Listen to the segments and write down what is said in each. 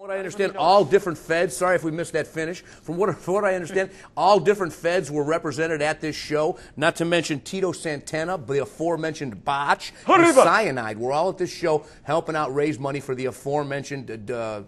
What I understand, all different feds, sorry if we missed that finish, from what I understand, all different feds were represented at this show, not to mention Tito Santana, the aforementioned Botch, and Cyanide. We're all at this show helping out raise money for the aforementioned the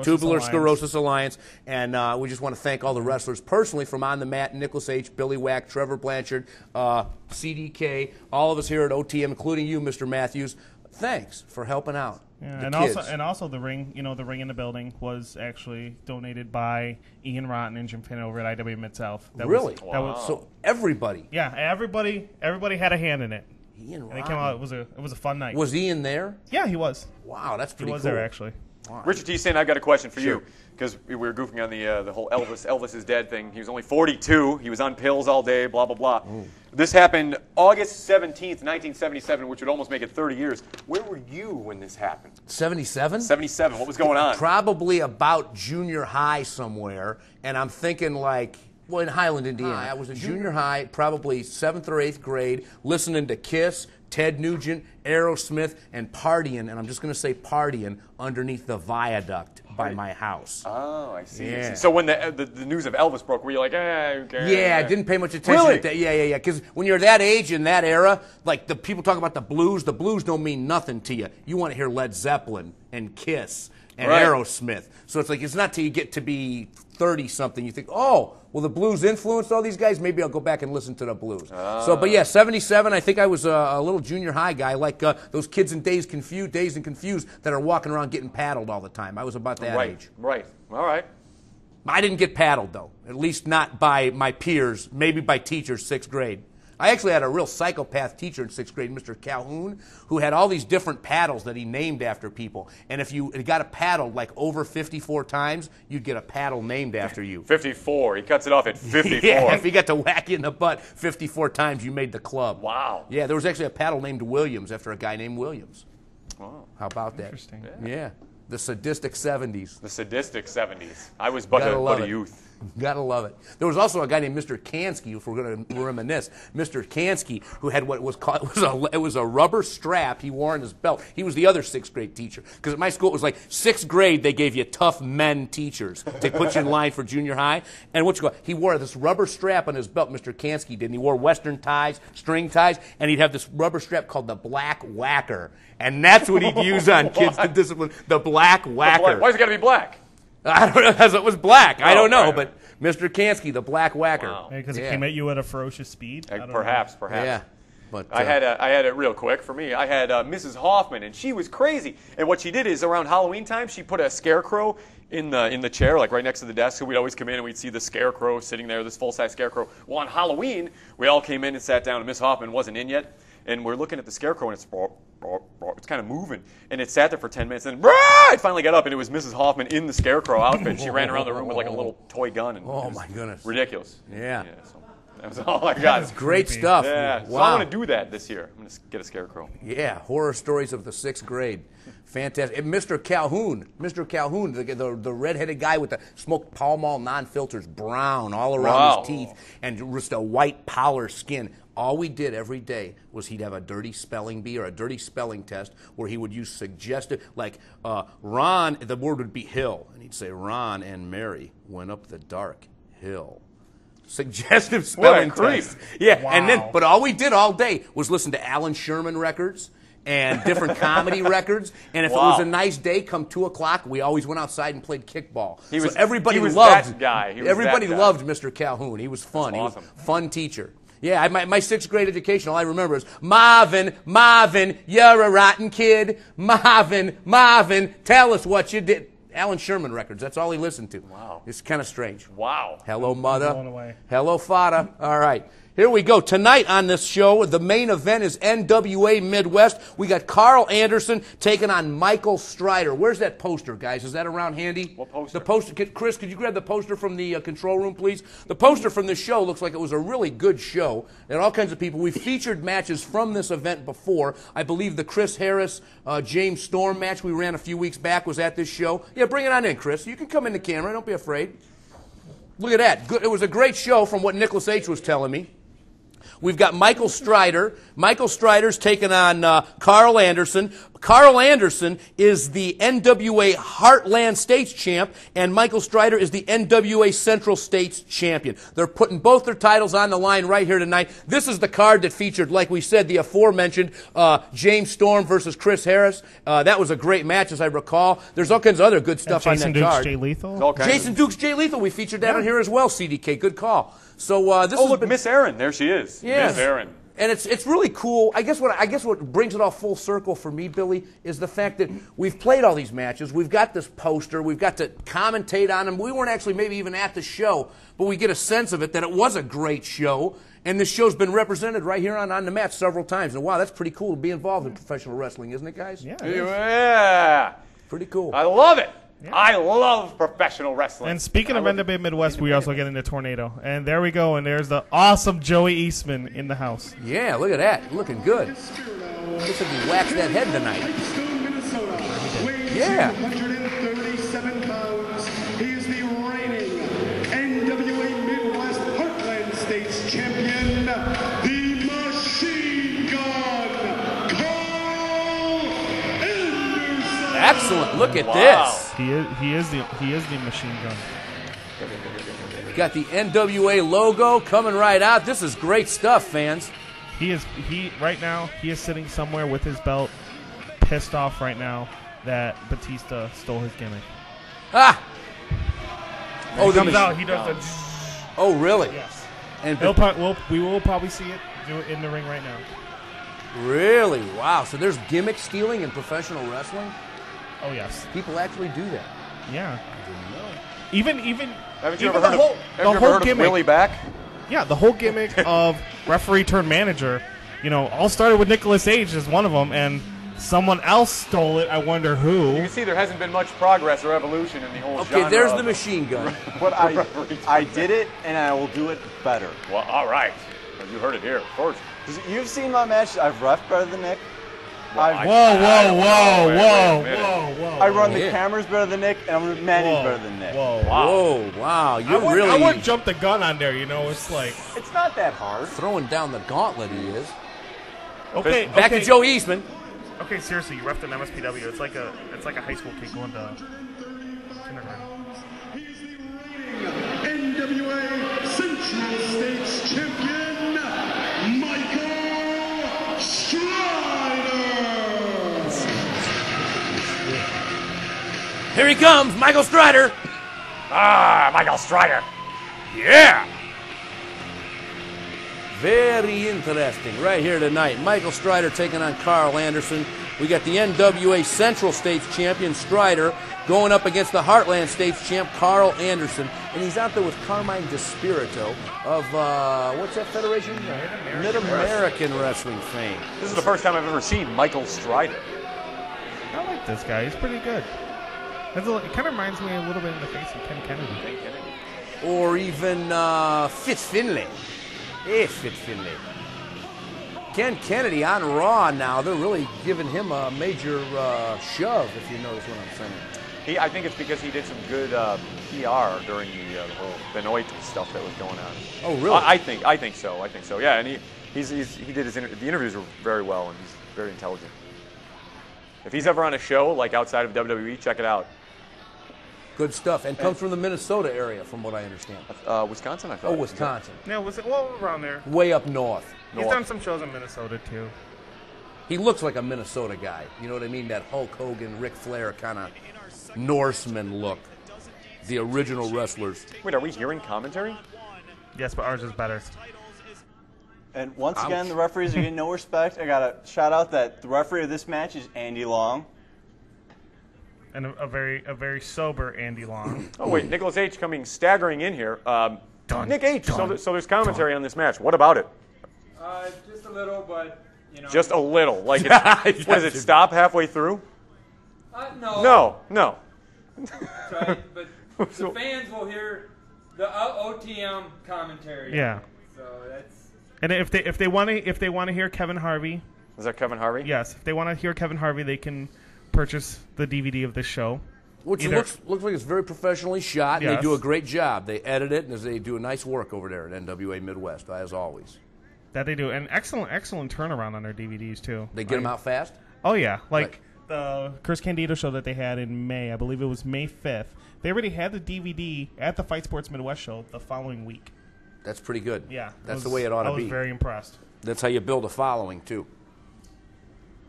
Tubular Sclerosis Alliance, and we just want to thank all the wrestlers personally from On the Mat, Nicholas H., Billy Wack, Trevor Blanchard, CDK, all of us here at OTM, including you, Mr. Matthews. Thanks for helping out. Yeah, and also the ring, the ring in the building was actually donated by Ian Rotten and Jim Finn over at IW Mid-South. Really? So everybody? Yeah, everybody had a hand in it. Ian Rotten. And it came out. It was a fun night. Was Ian there? Yeah, he was. Wow, that's pretty cool. He was there actually. Wow. Richard T. Saint, I've got a question for you, because we were goofing on the whole Elvis is dead thing. He was only 42. He was on pills all day, blah, blah, blah. Ooh. This happened August 17th, 1977, which would almost make it 30 years. Where were you when this happened? 77? 77. What was going on? Probably about junior high somewhere, and I'm thinking well, in Highland, Indiana. I was in junior high, probably 7th or 8th grade, listening to Kiss, Ted Nugent, Aerosmith, and partying, and I'm just going to say partying, underneath the viaduct by my house. Oh, I see. Yeah. So when the news of Elvis broke, were you like, okay? Yeah, I didn't pay much attention. Really? To that. Yeah. Because when you're that age in that era, like the people talk about the blues don't mean nothing to you. You want to hear Led Zeppelin and Kiss and Aerosmith. So it's like, it's not till you get to be 30-something, you think, oh, well, the blues influenced all these guys? Maybe I'll go back and listen to the blues. But yeah, 77, I think I was a little junior high guy, like those kids in Dazed and Confused that are walking around getting paddled all the time. I was about that age. Right. All right. I didn't get paddled, though, at least not by my peers, maybe by teachers, 6th grade. I actually had a real psychopath teacher in 6th grade, Mr. Calhoun, who had all these different paddles that he named after people. And if you got a paddle like over 54 times, you'd get a paddle named after you. 54. He cuts it off at 54. Yeah, if he got to whack you in the butt 54 times, you made the club. Wow. Yeah, there was actually a paddle named Williams after a guy named Williams. Wow. How about that? Interesting. Yeah. The sadistic 70s. The sadistic 70s. I was but a youth. Gotta love it. There was also a guy named Mr. Kansky, if we're going to reminisce. Mr. Kansky, who had what was called, it was a rubber strap he wore on his belt. He was the other 6th grade teacher. Because at my school, it was like 6th grade, they gave you tough men teachers to put you in line for junior high. And he wore this rubber strap on his belt, Mr. Kansky did. And he wore Western ties, string ties, and he'd have this rubber strap called the Black Whacker. And that's what he'd use on kids to discipline, the Black Whacker. Why's it got to be black? I don't know, because it was black. I don't know, but Mr. Kansky, the Black Whacker. Wow. Because it came at you at a ferocious speed? Perhaps. Yeah. But I had it real quick for me. I had Mrs. Hoffman, and she was crazy. And what she did is around Halloween time, she put a scarecrow in the chair, like right next to the desk. So we'd always come in and we'd see the scarecrow sitting there, this full-size scarecrow. Well, on Halloween, we all came in and sat down, and Miss Hoffman wasn't in yet. And we're looking at the scarecrow, and it's kind of moving. And it sat there for 10 minutes, and it finally got up, and it was Mrs. Hoffman in the scarecrow outfit. She ran around the room with like a little toy gun. And my goodness. Ridiculous. Yeah. So that was all I got. That's great stuff. Yeah. Wow. So I want to do that this year. I'm going to get a scarecrow. Yeah. Horror stories of the 6th grade. Fantastic. And Mr. Calhoun, the red-headed guy with the smoked Pall Mall non-filters, brown all around his teeth, and just a white polar skin. All we did every day was he'd have a dirty spelling bee or a dirty spelling test where he would use suggestive, like Ron, the word would be hill, and he'd say Ron and Mary went up the dark hill. Suggestive spelling test. Yeah, wow. But all we did all day was listen to Alan Sherman records and different comedy records. And if it was a nice day, come 2 o'clock, we always went outside and played kickball. Everybody loved Mr. Calhoun. He was fun. He was a fun teacher. Yeah, my 6th grade education, all I remember is, Marvin, you're a rotten kid. Marvin, tell us what you did. Alan Sherman records, that's all he listened to. Wow. It's kind of strange. Wow. Hello, mother. Hello, father. All right. Here we go. Tonight on this show, the main event is NWA Midwest. We got Karl Anderson taking on Michael Strider. Where's that poster, guys? Is that around handy? What poster? The poster. Chris, could you grab the poster from the control room, please? The poster from this show looks like it was a really good show. There are all kinds of people. We featured matches from this event before. I believe the Chris Harris, James Storm match we ran a few weeks back was at this show. Yeah, bring it on in, Chris. You can come in the camera. Don't be afraid. Look at that. Good. It was a great show from what Nicholas H. was telling me. We've got Michael Strider. Michael Strider's taking on Karl Anderson. Karl Anderson is the NWA Heartland States champ, and Michael Strider is the NWA Central States champion. They're putting both their titles on the line right here tonight. This is the card that featured, like we said, the aforementioned James Storm versus Chris Harris. That was a great match, as I recall. There's all kinds of other good stuff on that card. Jay Lethal. Jason Dukes, Jay Lethal. We featured that on here as well, CDK. Good call. So this look, Miss Erin. There she is. Yes. Miss Erin. And it's really cool. I guess what brings it all full circle for me, Billy, is the fact that we've played all these matches. We've got this poster. We've got to commentate on them. We weren't actually maybe even at the show, but we get a sense of it that it was a great show. And this show's been represented right here on the mat several times. And wow, that's pretty cool to be involved in professional wrestling, isn't it, guys? Yeah. Yeah. Pretty cool. I love it. Yeah. I love professional wrestling. And speaking of NWA Midwest, we also get into Tornado. And there we go. And there's the awesome Joey Eastman in the house. Yeah, look at that. Looking good. Looks like he waxed that head tonight. Yeah. 137 pounds. He is the reigning NWA Midwest Heartland States champion, the Machine Gun, Karl Anderson. Excellent. Look at Wow. this. He is the machine gun. Got the NWA logo coming right out. This is great stuff, fans. Right now he is sitting somewhere with his belt, pissed off right now that Batista stole his gimmick. Ah! When he comes machine- out, he does the. Oh, really? Yes. And We will probably see it do it in the ring right now. really? Wow. So there's gimmick stealing in professional wrestling? Oh yes. People actually do that. Yeah. Even Haven't you even ever heard the whole of gimmick. Willie Back? Yeah, the whole gimmick of referee turned manager, all started with Nicolas Cage as one of them, and someone else stole it. I wonder You who. can see there hasn't been much progress or evolution in the whole genre. Okay, there's of- the machine gun. But I did it, and I will do it better. Well, all right. Well, you heard it here, of course. You've seen my match. I've ref better than Nick. Whoa! I run the Yeah. cameras better than Nick, and I'm managed better than Nick. Whoa, wow. You're I really wouldn't jump the gun on there. It's like It's not that hard. throwing down the gauntlet, he is. okay. Back to Joe Eastman. Okay, seriously, you reffed an MSPW. It's like a high school kid going to kindergarten. He's the reigning NWA Central States champion, Michael Strider. Here he comes, Michael Strider. Ah, Michael Strider. Yeah. Very interesting right here tonight. Michael Strider taking on Karl Anderson. We got the NWA Central States champion, Strider, going up against the Heartland States champ, Karl Anderson. And he's out there with Carmine DeSpirito of, what's that federation? Mid-American Wrestling fame. This is the first time I've ever seen Michael Strider. I like this guy. He's pretty good. It kind of reminds me a little bit in the face of Ken Kennedy. Or even Fitz Finlay. Hey, Fitz Finlay. Ken Kennedy on Raw now. They're really giving him a major shove, if you notice what I'm saying. I think it's because he did some good PR during the whole Benoit stuff that was going on. Oh, really? I think so. Yeah, and he did the interviews were very well, and he's very intelligent. If he's ever on a show like outside of WWE, check it out. Good stuff. And comes from the Minnesota area, from what I understand. Wisconsin, I thought. Oh, Wisconsin. Yeah, was it around there? Way up north. He's done some shows in Minnesota too. He looks like a Minnesota guy. You know what I mean? That Hulk Hogan, Ric Flair kind of Norseman look. The original wrestlers. Wait, are we hearing commentary? Yes, but ours is better. And once again, the referees are getting no respect. I got to shout out that the referee of this match is Andy Long. And a very sober Andy Long. Oh wait, Nicholas H. coming staggering in here. Nick H. So there's commentary on this match. What about it? Just a little, but Just a little. Like, what does it stop halfway through? No. No. Right, but the fans will hear the OTM commentary. Yeah. So that's. And if they want to hear Kevin Harvey, Is that Kevin Harvey? yes, if they want to hear Kevin Harvey, they can purchase the DVD of this show. Which Either- looks like it's very professionally shot, and Yes. they do a great job. They edit it, and they do a nice work over there at NWA Midwest, as always. That they do, and excellent turnaround on their DVDs too. They get them out fast? Oh yeah, like the Chris Candido show that they had in May. I believe it was May 5th. They already had the DVD at the Fight Sports Midwest show the following week. That's pretty good. Yeah. That's the way it ought to be. I was very impressed. That's how you build a following, too.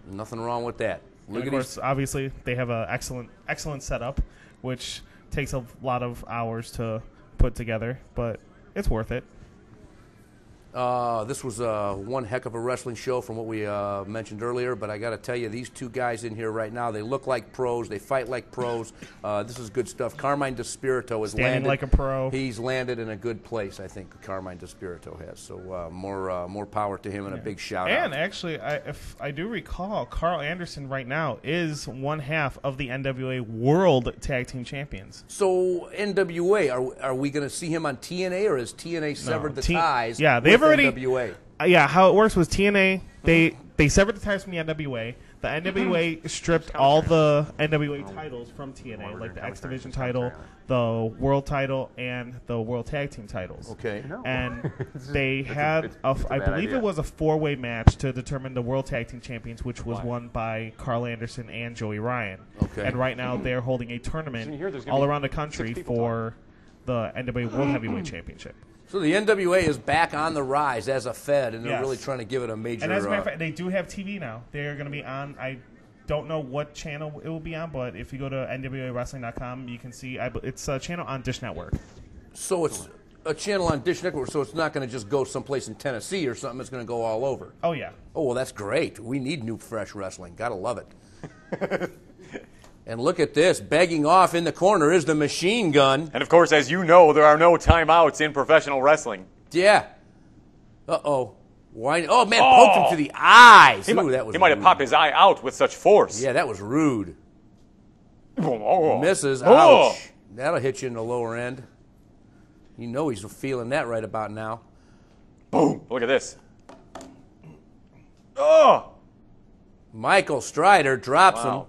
Nothing wrong with that. Look of course, obviously, they have an excellent setup, which takes a lot of hours to put together, but it's worth it. This was one heck of a wrestling show from what we mentioned earlier, but I got to tell you, these two guys in here right now, they look like pros. They fight like pros. This is good stuff. Carmine DeSpirito has Standing landed like a pro. He's landed in a good place, I think, Carmine DeSpirito has. So more power to him and a big shout out. And actually, if I do recall, Karl Anderson right now is one half of the NWA World Tag Team Champions. So NWA, are we going to see him on TNA, or has TNA severed the ties? Yeah, they've already. NWA. Yeah, how it works was TNA. They severed the ties from the NWA. The NWA stripped all the NWA titles from TNA, like the X Division title, the World title, and the World Tag Team titles. Okay. And they had, I believe it was a 4-way match to determine the World Tag Team Champions, which was won by Karl Anderson and Joey Ryan. Okay. And right now they're holding a tournament all around the country for the NWA World Heavyweight Championship. So the NWA is back on the rise as a Fed, and they're really trying to give it a major. And as a matter of fact, they do have TV now. They're going to be on. I don't know what channel it will be on, but if you go to nwawrestling.com, you can see. It's a channel on Dish Network. So it's a channel on Dish Network, so it's not going to just go someplace in Tennessee or something. It's going to go all over. Oh, yeah. Oh, well, that's great. We need new, fresh wrestling. Got to love it. And look at this. Begging off in the corner is the Machine Gun. And, of course, as you know, there are no timeouts in professional wrestling. Yeah. Uh-oh. Why? Oh, man, poked him to the eyes. He Ooh, that was might have rude. popped his eye out with such force. Yeah, that was rude. Oh. Misses. Oh. Ouch. That'll hit you in the lower end. You know he's feeling that right about now. Boom. Look at this. Oh. Michael Strider drops him. Wow.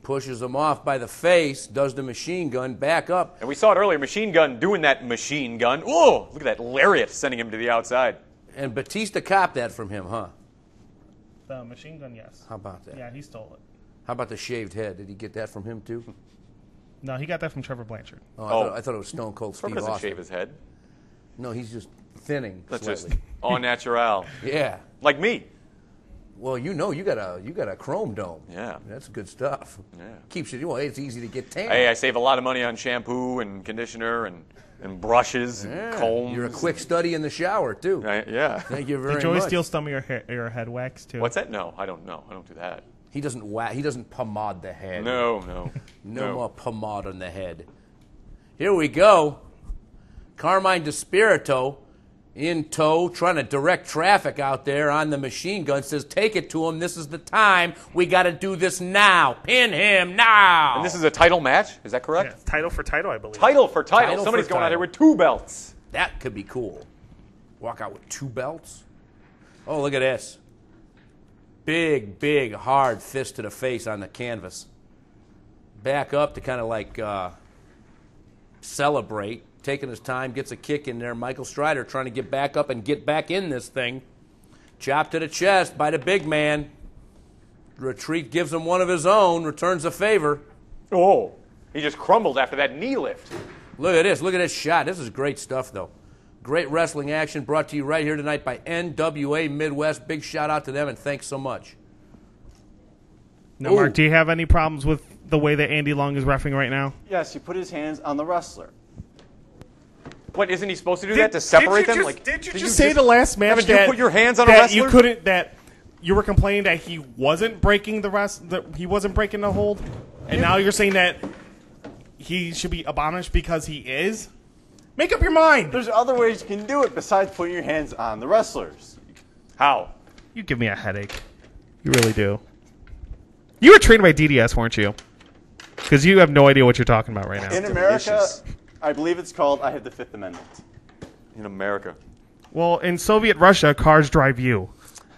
Pushes him off by the face, does the Machine Gun, back up. And we saw it earlier, Machine Gun doing that Machine Gun. Oh, look at that lariat sending him to the outside. And Batista copped that from him, huh? The Machine Gun, yes. How about that? Yeah, he stole it. How about the shaved head? Did he get that from him, too? No, he got that from Trevor Blanchard. I thought it was Stone Cold Steve Trevor doesn't Austin. shave his head. No, he's just thinning That's slightly. just au natural. Yeah. Like me. Well, you know, you got a chrome dome. Yeah. That's good stuff. Yeah. Keeps you. Well, it's easy to get tan. Hey, I save a lot of money on shampoo and conditioner and brushes and combs. You're a quick study in the shower too. Yeah. Thank you very Did Joey much. steal some of your head wax too? What's that? No, I don't know. I don't do that. He doesn't He doesn't pomade the head. No. No more pomade on the head. Here we go. Carmine DeSpirito in tow, trying to direct traffic out there on the Machine Gun. Says, take it to him. This is the time. We got to do this now. Pin him now. And this is a title match? Is that correct? Yeah, title for title, I believe. Title for title. Title Somebody's for going out title. here with 2 belts. That could be cool. Walk out with 2 belts. Oh, look at this. Big, hard fist to the face on the canvas. Back up to kind of like celebrate. Taking his time, gets a kick in there. Michael Strider trying to get back up and get back in this thing. Chop to the chest by the big man. Retreat gives him one of his own, returns a favor. Oh, he just crumbled after that knee lift. Look at this shot. This is great stuff, though. Great wrestling action brought to you right here tonight by NWA Midwest. Big shout out to them, and thanks so much. Now, Mark, do you have any problems with the way that Andy Long is reffing right now? Yes, he put his hands on the wrestler. What, isn't he supposed to do that to separate them? Did you just say the last match haven't you that put your hands on a that wrestler? you couldn't that you were complaining that he wasn't breaking he wasn't breaking the hold, and now you're saying that he should be abolished because he is? Make up your mind. There's other ways you can do it besides putting your hands on the wrestlers. How? You give me a headache. You really do. You were trained by DDS, weren't you? Because you have no idea what you're talking about right now. In America, I believe it's called I have the Fifth Amendment. In America. Well, in Soviet Russia, cars drive you.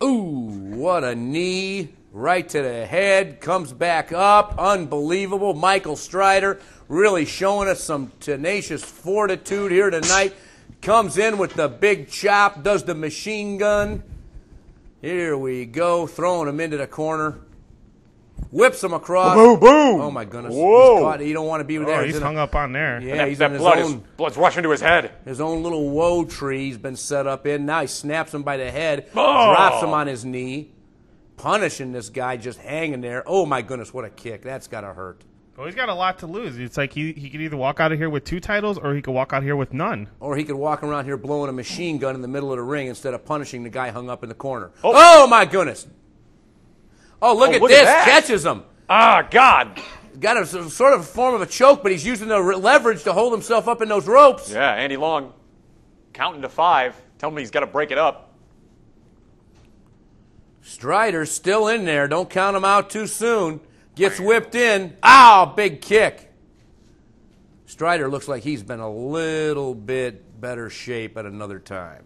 Ooh, what a knee. Right to the head. Comes back up. Unbelievable. Michael Strider really showing us some tenacious fortitude here tonight. Comes in with the big chop. Does the Machine Gun. Here we go, throwing him into the corner. Whips him across. Boom, boom. Oh, my goodness. Whoa. He's caught. You don't want to be there. He's hung up on there. Yeah, he's that in his blood's rushing to his head. His own little woe tree he's been set up in. Now he snaps him by the head, Oh. drops him on his knee, punishing this guy just hanging there. Oh, my goodness, what a kick. That's got to hurt. Well, he's got a lot to lose. It's like he could either walk out of here with 2 titles or he could walk out here with none. Or he could walk around here blowing a machine gun in the middle of the ring instead of punishing the guy hung up in the corner. Oh my goodness. Oh, look at this. Catches him. Ah, God. Got a sort of a form of a choke, but he's using the leverage to hold himself up in those ropes. Yeah, Andy Long counting to 5. Tell me he's got to break it up. Strider's still in there. Don't count him out too soon. Gets whipped in. Ow, big kick. Strider looks like he's been a little bit better shape at another time.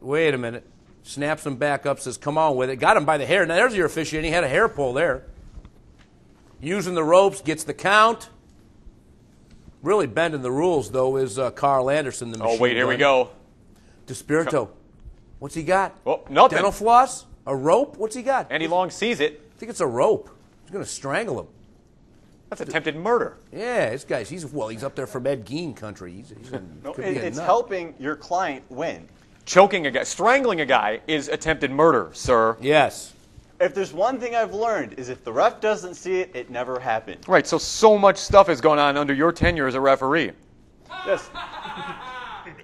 Wait a minute. Snaps him back up, says, come on with it. Got him by the hair. Now, there's your officiant. He had a hair pull there. Using the ropes, gets the count. Really bending the rules, though, is Karl Anderson, the machine Oh, wait, here we go. Despirito. What's he got? Oh, nothing. Dental floss? A rope? What's he got? Andy Long sees it. I think it's a rope. He's going to strangle him. That's attempted murder. Yeah, this guy's, he's up there from Ed Gein country. He's It's helping your client win. Choking a guy, strangling a guy is attempted murder, sir. Yes. If there's one thing I've learned is if the ref doesn't see it, it never happened. Right, so much stuff has gone on under your tenure as a referee. Yes.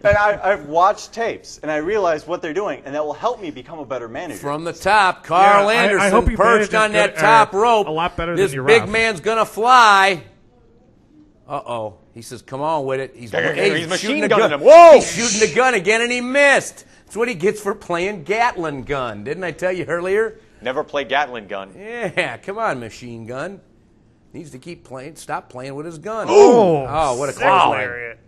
And I've watched tapes, and I realize what they're doing, and that will help me become a better manager. From the top, Karl Anderson I hope he perched on that top rope. A lot better this than your big ref. man's going to fly. Uh-oh. He says, come on with it. He's machine gunning him. Whoa! He's shooting the gun again, and he missed. That's what he gets for playing Gatling gun. Didn't I tell you earlier? Never play Gatling gun. Yeah, come on, machine gun. Needs to keep playing. Stop playing with his gun. Oh, what a sick close lariat.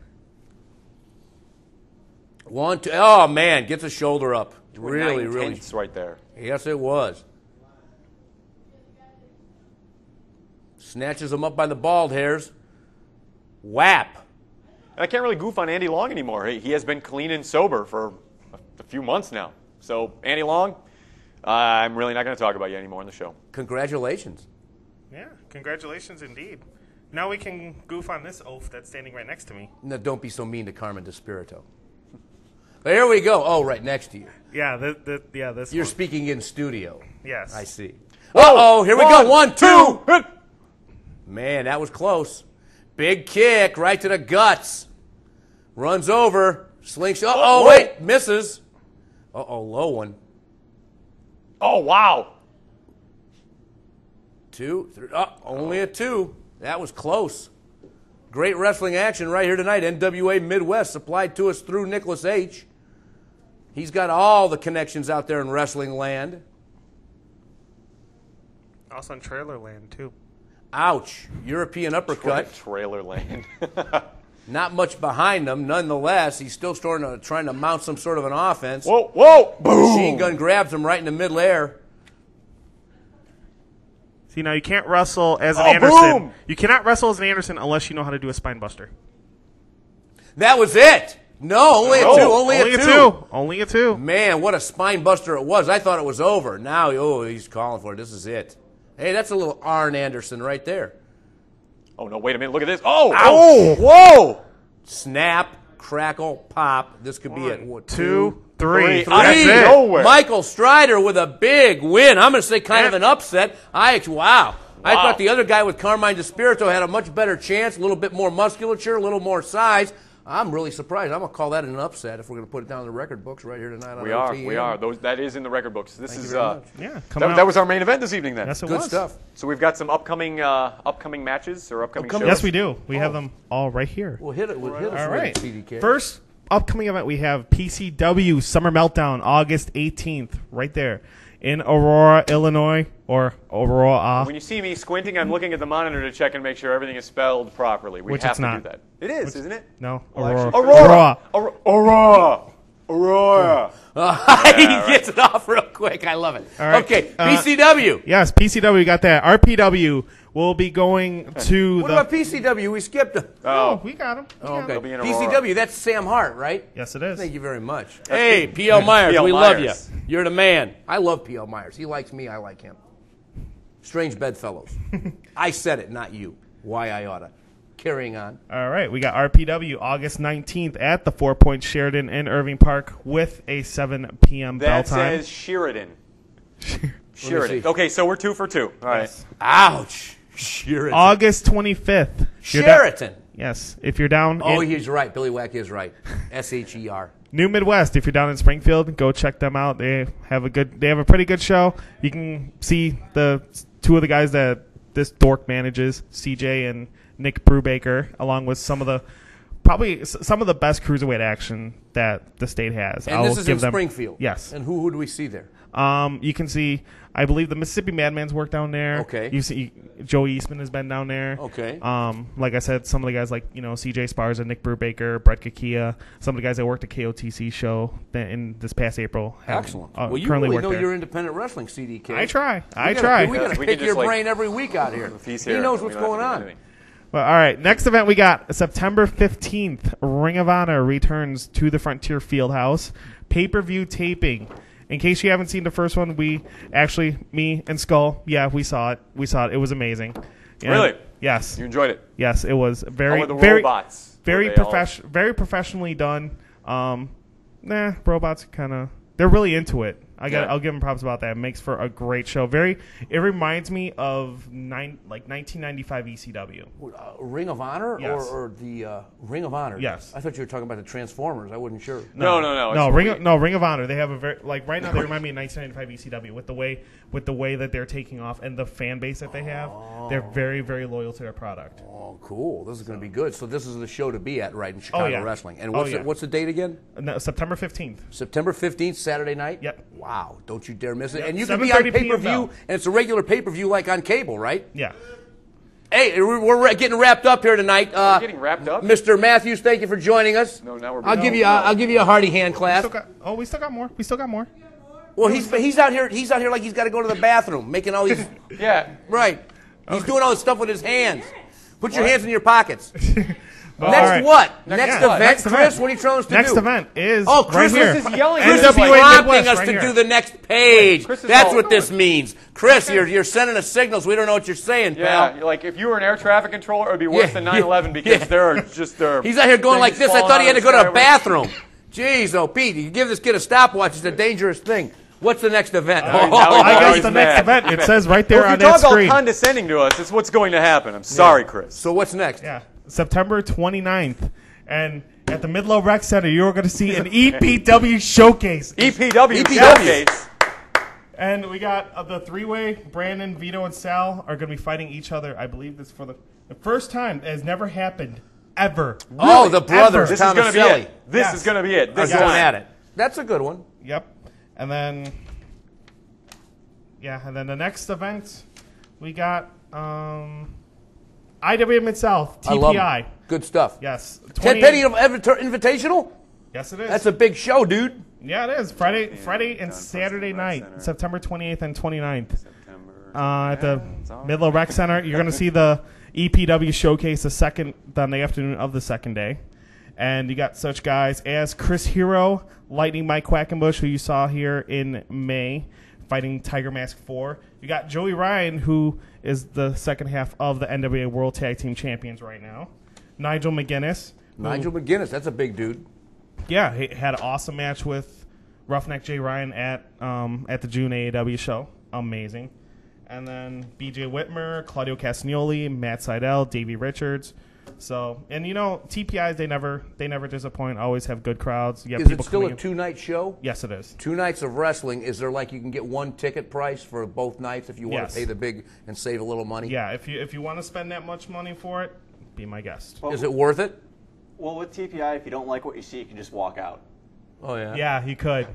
1, 2. Oh, man, gets a shoulder up. Really. Intense right there. Yes, it was. Snatches him up by the bald hairs. Whap. And I can't really goof on Andy Long anymore. He has been clean and sober for a few months now. So, Andy Long, I'm really not going to talk about you anymore on the show. Congratulations. Yeah, congratulations indeed. Now we can goof on this oaf that's standing right next to me. No, don't be so mean to Carmen Despirito. There we go. Oh, right next to you. Yeah, this You're one. speaking in studio. Yes. I see. Uh-oh, here we go. 1, 2. Man, that was close. Big kick right to the guts. Runs over. Slingshot. Oh, wait. Misses. Uh-oh, low one. Oh, wow. 2, 3. Oh, only a 2. That was close. Great wrestling action right here tonight. NWA Midwest supplied to us through Nicholas H. He's got all the connections out there in wrestling land. Also in Trailer Land, too. Ouch. European uppercut. Trailer Land. Not much behind him. Nonetheless, he's still trying to mount some sort of an offense. Whoa. Boom. Machine gun grabs him right in the middle-air. See, now you can't wrestle as an Anderson. Boom. You cannot wrestle as an Anderson unless you know how to do a spine buster. That was it. No, only a 2. Only a 2. Only a 2. Man, what a spine buster it was. I thought it was over. Now, he's calling for it. This is it. Hey, that's a little Arn Anderson right there. Oh, no, wait a minute. Look at this. Oh. Ouch. Whoa. Snap, crackle, pop. This could be it. 1, 2, 3. That's it. That's Nowhere. Michael Strider with a big win. I'm going to say kind of an upset. Wow. I thought the other guy with Carmine Despirito had a much better chance, a little bit more musculature, a little more size. I'm really surprised. I'm going to call that an upset if we're going to put it down in the record books right here tonight on We OTM. are. That is in the record books. This is very much. Yeah, that was our main event this evening then. Yes, it Good was. stuff. So we've got some upcoming matches or upcoming shows. Yes, we do. We have them all right here. We'll hit it. We'll hit us All with right. it, CDK. First upcoming event, we have PCW Summer Meltdown, August 18th, right there in Aurora, Illinois, or Aurora. When you see me squinting, I'm looking at the monitor to check and make sure everything is spelled properly. We Which have it's to not. do that. It is, isn't it? No, Well, Aurora. actually- Aurora. He gets it off real quick. I love it. All right. Okay, PCW. Yes, PCW got that. RPW will be going to What the. about PCW? We skipped him. Oh, we got him. Okay. be in Aurora. PCW, that's Sam Hart, right? Yes, it is. Thank you very much. Hey, P.L. Myers, P.L. we love you. Myers. You're the man. I love P.L. Myers. He likes me. I like him. Strange bedfellows. I said it, not you. Why I oughta. Carrying on. All right, we got RPW August 19th at the 4 Point Sheridan in Irving Park with a 7 p.m. bell That time. says Sheridan. see. Okay, so we're 2 for 2. All right. Yes. Ouch. Sheraton. August 25th. Sheraton. Yes, if you're down. Oh, in he's right. Billy Wack is right. SHER. New Midwest. If you're down in Springfield, go check them out. They have a pretty good show. You can see the 2 of the guys that this dork manages, CJ and Nick Brubaker, along with some of the best cruiserweight action that the state has. And this is in Springfield. Yes. And who do we see there? You can see, I believe, the Mississippi Madman's work down there. Okay. You see, Joey Eastman has been down there. Okay. Like I said, some of the guys like CJ Sparza, Nick Brubaker, Brett Kakia, some of the guys that worked at KOTC show in this past April. Have, Excellent. Well, you currently really work know there. your independent wrestling, CDK. I try. We got to We pick can your just, brain every week out here. If he's He here, knows we what's don't have going to do on. anything. Well, all right. Next event, we got September 15th. Ring of Honor returns to the Frontier Fieldhouse. Pay-per-view taping. In case you haven't seen the first one, me and Skull, we saw it. It was amazing. And Really? Yes. You enjoyed it? Yes, it was very, How were the very, robots? very Were they all- very professionally done. Robots kind of, they're really into it. I'll give them props about that. It makes for a great show. It reminds me of 1995 ECW. Ring of Honor Yes. or the Ring of Honor? Yes. I thought you were talking about the Transformers. I wasn't sure. No. Ring of Honor. They have a very right now. They remind me of 1995 ECW with the way that they're taking off and the fan base that they have. They're very, very loyal to their product. Oh, cool. This is going to be good. So this is the show to be at, right, in Chicago yeah. Wrestling. And Oh, what's yeah. what's the date again? No, September 15th. September 15th, Saturday night? Yep. Wow. Don't you dare miss it. Yep. And you can be on 7:30 pay-per-view, p.m. and it's a regular pay-per-view like on cable, right? Yeah. Hey, we're getting wrapped up here tonight. We're getting wrapped up? Mr. Matthews, thank you for joining us. No, now we're I'll give you a hearty hand clap. We still got more. Well, he's out here like he's got to go to the bathroom, making all these Yeah. right. He's doing all this stuff with his hands. Put your hands in your pockets. Well, Next all right. what? Next event, Next Chris? event. What are you trying us to Next do? event is Oh, Chris right here. is yelling. Chris NWA is prompting Midwest us right to here. do the next page. Chris is That's all- what this means. Chris, you're sending us signals. We don't know what you're saying, Yeah, pal. like if you were an air traffic controller, it would be worse Yeah, than 9/11 because yeah. there are just He's out here going like things this. I falling thought he out had to of go to the a sky. bathroom. Jeez, oh, Pete, you give this kid a stopwatch. It's a dangerous thing. What's the next event? Now I he's guess the next mad. event. He's It mad. says right there Well, on if you that talk about screen. condescending to us, it's what's going to happen. I'm sorry, Chris. So what's next? Yeah, September 29th, and at the Midlow Rec Center, you're going to see an EPW showcase. EPW EPW. showcase. And we got the three-way. Brandon, Vito, and Sal are going to be fighting each other. I believe this for the first time. It has never happened ever. Oh, the brothers, This is going to be Tomaselli. it. This Yes. is going to be it. This Are going time. at it. That's a good one. Yep. And then, the next event we got IWA Mid-South, I love TPI. 'em. Good stuff. Yes. Ted Petty Invitational? Yes, it is. That's a big show, dude. Yeah, it is. Friday and Saturday night, September 28th and 29th. At the Midlow Rec Center, you're going to see the EPW showcase on the afternoon of the second day. And you got such guys as Chris Hero, Lightning Mike Quackenbush, who you saw here in May, fighting Tiger Mask 4. You got Joey Ryan, who is the second half of the NWA World Tag Team Champions right now. Nigel McGuinness. Nigel McGuinness, that's a big dude. Yeah, he had an awesome match with Roughneck Jay Ryan at the June AAW show. Amazing. And then BJ Whitmer, Claudio Castagnoli, Matt Seidel, Davey Richards. So, and TPIs, they never disappoint. Always have good crowds. You got Is it people still coming a in. two-night show? Yes, it is. 2 nights of wrestling. Is there you can get one ticket price for both nights if you want Yes. to pay the big and save a little money? Yeah, if you want to spend that much money for it, be my guest. Is it worth it? Well, with TPI, if you don't like what you see, you can just walk out. Oh, yeah. Yeah, he could.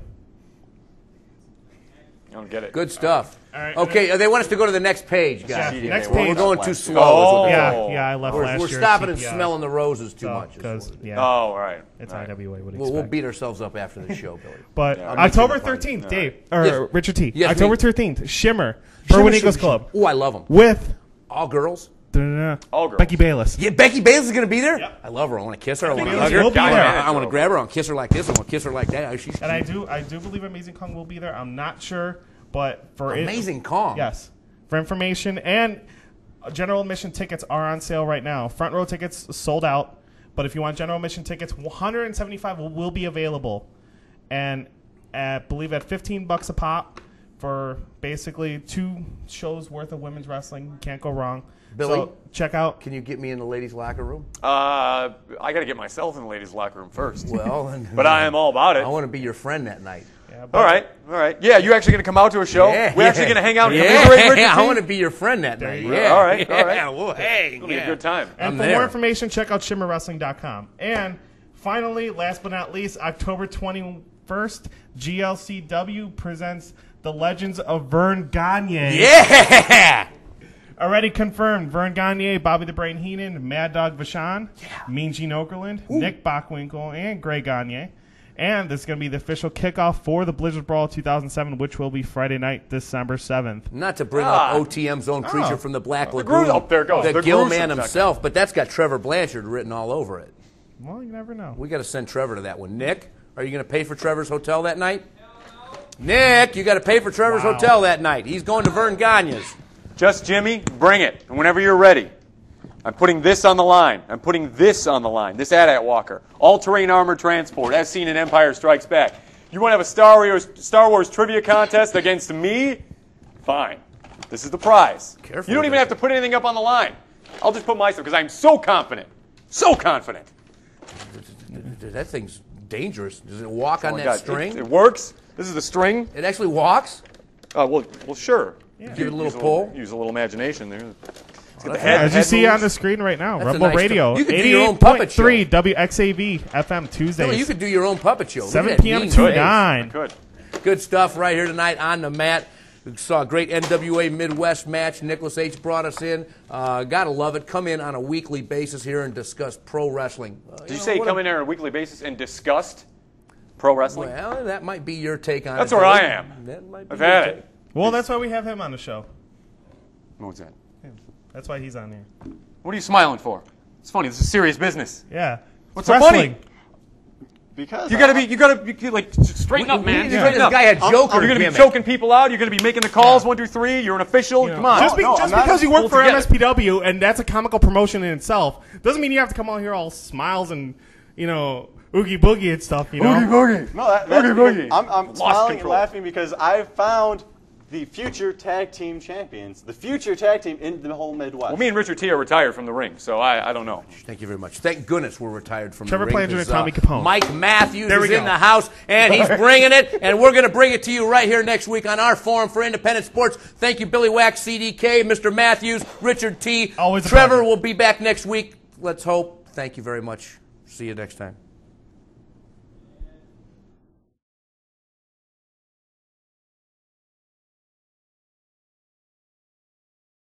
I don't get it. Good stuff. All right, Okay, they want us to go to the next page, guys. Yeah, next We're page. going too slow. Oh. Yeah, I left last We're year. stopping and TPI. smelling the roses too much. Because, yeah, Oh, all right. it's All right. IWA. What do you We'll expect? beat ourselves up after the show, Billy. But Yeah, I'm October missing the point. 13th, All Dave, right. or Yes. Richard T. Yes, October me. 13th, Shimmer, Berwyn Eagles Club. Oh, I love them. With All girls? All girls. Becky Bayless. Yeah, Becky Bayless is going to be there? Yep. I love her. I want to kiss her. I want to Bayless hug her. will be there. I want to grab her. I want to kiss her like this. I want to kiss her like that. She's And I do believe Amazing Kong will be there. I'm not sure, but for Amazing Kong. Yes. For information and general admission tickets are on sale right now. Front row tickets sold out, but if you want general admission tickets, 175 will be available, and I believe at $15 a pop for basically 2 shows worth of women's wrestling. You can't go wrong. Billy? So check out. Can you get me in the ladies' locker room? I got to get myself in the ladies' locker room first. Well, but I am all about it. I want to be your friend that night. Yeah, All right. Yeah, you actually going to come out to a show? Yeah, We're actually going to hang out and yeah, commemorate Richard I T? want to be your friend that night. you go. Yeah. All right. Yeah, we'll hang. It'll be a good time. And I'm for there. more information, check out shimmerwrestling.com. And finally, last but not least, October 21st, GLCW presents The Legends of Vern Gagne. Yeah! Already confirmed, Vern Gagne, Bobby the Brain Heenan, Mad Dog Vachon, Mean Gene Okerlund, Nick Bockwinkel, and Greg Gagne. And this is going to be the official kickoff for the Blizzard Brawl 2007, which will be Friday night, December 7th. Not to bring up OTM's own creature from the Black Lagoon. Oh, there it goes. The The Gill gruesome Man section. himself, but that's got Trevor Blanchard written all over it. Well, you never know. We got to send Trevor to that one. Nick, are you going to pay for Trevor's hotel that night? Nick, you got to pay for Trevor's hotel that night. He's going to Vern Gagne's. Just Jimmy, bring it. And whenever you're ready. I'm putting this on the line. I'm putting this on the line. This AT-AT Walker. All-terrain armored transport, as seen in Empire Strikes Back. You want to have a Star Wars trivia contest against me? Fine. This is the prize. Careful You don't with even that. have to put anything up on the line. I'll just put my stuff because I'm so confident. So confident. That thing's dangerous. Does it walk on Oh my that God. string? It works. This is the string. It actually walks? Well, sure. Give it a little Use pull. Use a little imagination there. It's got the that's head. As you head see moves. on the screen right now, That's a Rumble nice Radio, you could do your own puppet show. 88.3 WXAV FM Tuesdays, Well, you could do your own puppet show. Look at 7 that p.m. mean to face. 9. Good. Good stuff right here tonight on the mat. We saw a great NWA Midwest match. Nicholas H. brought us in. Gotta love it. Come in on a weekly basis here and discuss pro wrestling. Did you say come in there on a weekly basis and discuss pro wrestling? Well, that might be your take on it. That's where I am. That might be I've your had take. it. Well, that's why we have him on the show. What's that? That's why he's on here. What are you smiling for? It's funny. This is serious business. Yeah. What's It's so funny? Because You gotta be like straighten up, man. This Straighten up. guy had Joker You're gonna be gimmick. choking people out. You're gonna be making the calls 1, 2, 3. You're an official. Come on. Just, no, I'm not because you work for together. MSPW and that's a comical promotion in itself doesn't mean you have to come out here all smiles and, oogie boogie and stuff, you know? boogie. No, that's Boogie. I'm smiling and control. laughing because I found the future tag team champions, the future tag team in the whole Midwest. Well, me and Richard T are retired from the ring, so I don't know. Thank you very much. Thank goodness we're retired from Trevor the ring. Planger and 'cause, Tommy Capone. Mike Matthews There we is in go. the house, and he's bringing it, and we're going to bring it to you right here next week on our Forum for Independent Sports. Thank you, Billy Wax, CDK, Mr. Matthews, Richard T. Always a Trevor pleasure. will be back next week. Let's hope. Thank you very much. See you next time.